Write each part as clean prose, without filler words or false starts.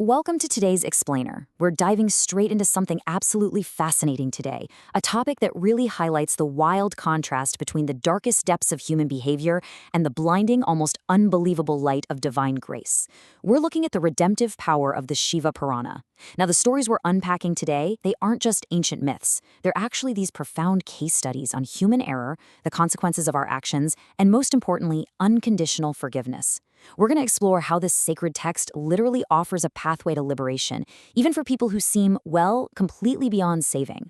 Welcome to today's Explainer. We're diving straight into something absolutely fascinating today, a topic that really highlights the wild contrast between the darkest depths of human behavior and the blinding, almost unbelievable light of divine grace. We're looking at the redemptive power of the Shiva Purana. Now, the stories we're unpacking today, they aren't just ancient myths. They're actually these profound case studies on human error, the consequences of our actions, and most importantly, unconditional forgiveness. We're going to explore how this sacred text literally offers a pathway to liberation, even for people who seem, well, completely beyond saving.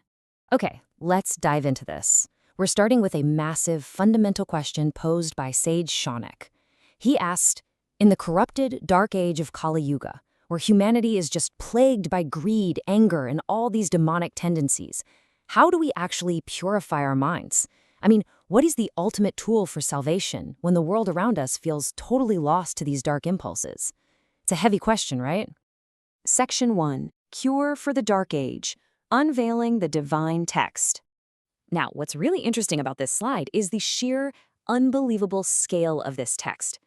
Okay, let's dive into this. We're starting with a massive, fundamental question posed by Sage Shaunak. He asked, in the corrupted, dark age of Kali Yuga, where humanity is just plagued by greed, anger, and all these demonic tendencies, how do we actually purify our minds? I mean, what is the ultimate tool for salvation when the world around us feels totally lost to these dark impulses? It's a heavy question, right? Section 1. Cure for the Dark Age. Unveiling the Divine Text. Now, what's really interesting about this slide is the sheer, unbelievable scale of this text.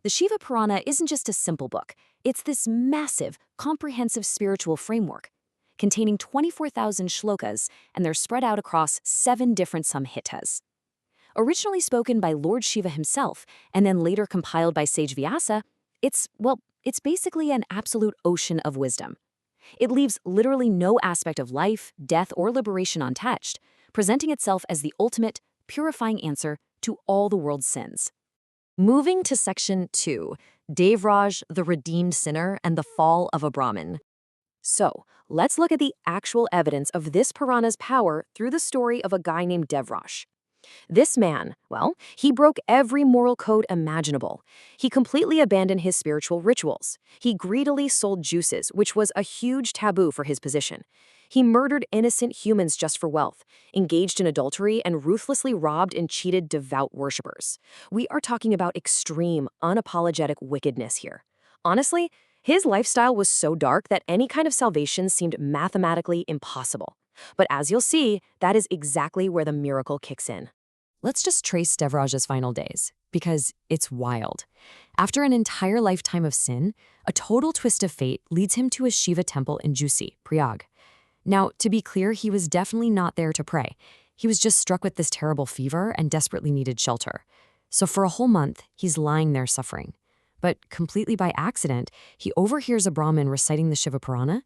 The Shiva Purana isn't just a simple book. It's this massive, comprehensive spiritual framework, containing 24,000 shlokas, and they're spread out across 7 different samhitas. Originally spoken by Lord Shiva himself, and then later compiled by Sage Vyasa, it's basically an absolute ocean of wisdom. It leaves literally no aspect of life, death, or liberation untouched, presenting itself as the ultimate, purifying answer to all the world's sins. Moving to Section 2, Devraj, the Redeemed Sinner, and the Fall of a Brahmin. So, let's look at the actual evidence of this Purana's power through the story of a guy named Devraj. This man, well, he broke every moral code imaginable. He completely abandoned his spiritual rituals. He greedily sold juices, which was a huge taboo for his position. He murdered innocent humans just for wealth, engaged in adultery, and ruthlessly robbed and cheated devout worshippers. We are talking about extreme, unapologetic wickedness here. Honestly, his lifestyle was so dark that any kind of salvation seemed mathematically impossible. But as you'll see, that is exactly where the miracle kicks in. Let's just trace Devraj's final days, because it's wild. After an entire lifetime of sin, a total twist of fate leads him to a Shiva temple in Jusi, Prayag. Now, to be clear, he was definitely not there to pray. He was just struck with this terrible fever and desperately needed shelter. So for a whole month, he's lying there suffering. But completely by accident, he overhears a Brahmin reciting the Shiva Purana.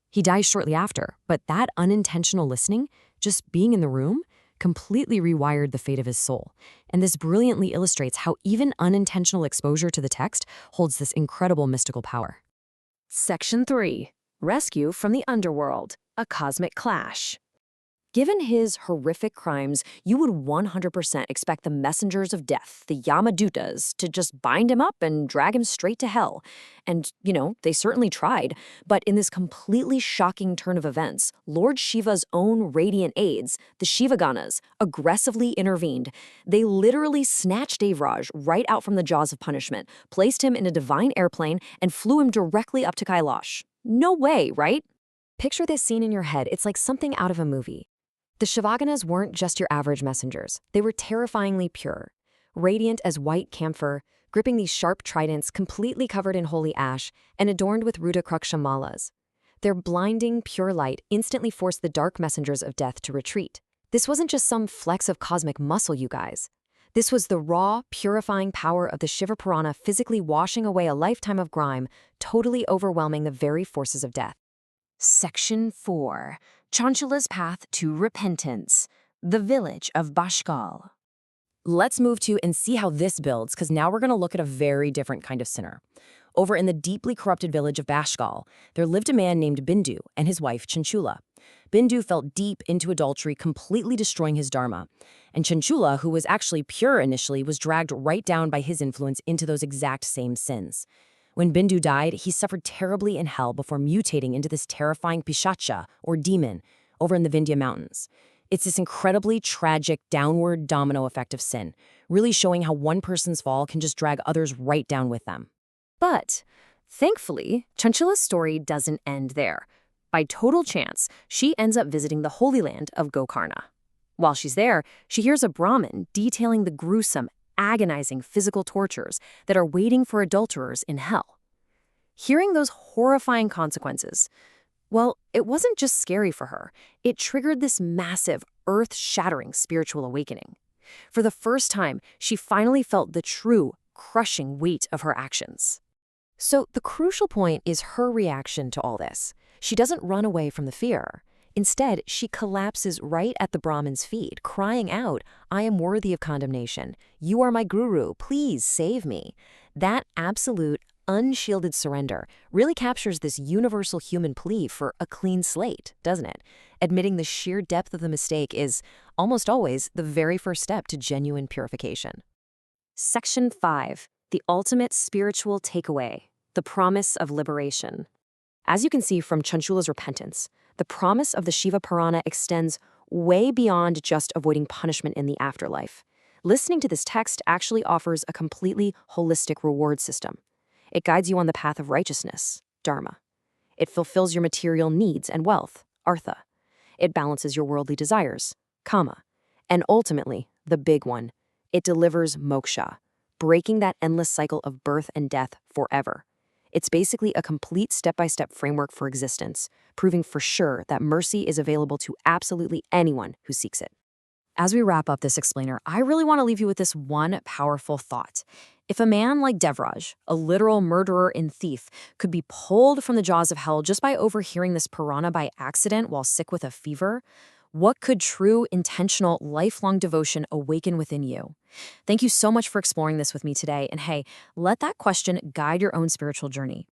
He dies shortly after, but that unintentional listening, just being in the room, completely rewired the fate of his soul. And this brilliantly illustrates how even unintentional exposure to the text holds this incredible mystical power. Section 3. Rescue from the Underworld, a Cosmic Clash. Given his horrific crimes, you would 100% expect the messengers of death, the Yamadutas, to just bind him up and drag him straight to hell. And, they certainly tried. But in this completely shocking turn of events, Lord Shiva's own radiant aides, the Shivaganas, aggressively intervened. They literally snatched Devraj right out from the jaws of punishment, placed him in a divine airplane, and flew him directly up to Kailash. No way, right? Picture this scene in your head. It's like something out of a movie. The Shivaganas weren't just your average messengers. They were terrifyingly pure, radiant as white camphor, gripping these sharp tridents completely covered in holy ash and adorned with Rudrakruksha malas. Their blinding, pure light instantly forced the dark messengers of death to retreat. This wasn't just some flex of cosmic muscle, you guys. This was the raw, purifying power of the Shiva Purana physically washing away a lifetime of grime, totally overwhelming the very forces of death. Section 4. Chanchala's Path to Repentance, the Village of Bashkal. Let's move to and see how this builds, because now we're going to look at a very different kind of sinner. Over in the deeply corrupted village of Bashkal, there lived a man named Bindu and his wife Chanchula. Bindu fell deep into adultery, completely destroying his dharma. And Chanchula, who was actually pure initially, was dragged right down by his influence into those exact same sins. When Bindu died, he suffered terribly in hell before mutating into this terrifying pishacha, or demon, over in the Vindhya Mountains. It's this incredibly tragic downward domino effect of sin, really showing how one person's fall can just drag others right down with them. But, thankfully, Chanchala's story doesn't end there. By total chance, she ends up visiting the Holy Land of Gokarna. While she's there, she hears a Brahmin detailing the gruesome, agonizing physical tortures that are waiting for adulterers in hell. Hearing those horrifying consequences, well, it wasn't just scary for her. It triggered this massive, earth-shattering spiritual awakening. For the first time, she finally felt the true, crushing weight of her actions. So the crucial point is her reaction to all this. She doesn't run away from the fear. Instead, she collapses right at the Brahmin's feet, crying out, "I am worthy of condemnation. You are my guru. Please save me." That absolute, unshielded surrender really captures this universal human plea for a clean slate, doesn't it? Admitting the sheer depth of the mistake is almost always the very first step to genuine purification. Section 5. The ultimate spiritual takeaway. The promise of liberation. As you can see from Chanchula's repentance, the promise of the Shiva Purana extends way beyond just avoiding punishment in the afterlife. Listening to this text actually offers a completely holistic reward system. It guides you on the path of righteousness, dharma. It fulfills your material needs and wealth, artha. It balances your worldly desires, kama. And ultimately, the big one, it delivers moksha, breaking that endless cycle of birth and death forever. It's basically a complete step-by-step framework for existence, proving for sure that mercy is available to absolutely anyone who seeks it. As we wrap up this explainer, I really want to leave you with this one powerful thought. If a man like Devraj, a literal murderer and thief, could be pulled from the jaws of hell just by overhearing this Purana by accident while sick with a fever, what could true, intentional, lifelong devotion awaken within you? Thank you so much for exploring this with me today. And hey, let that question guide your own spiritual journey.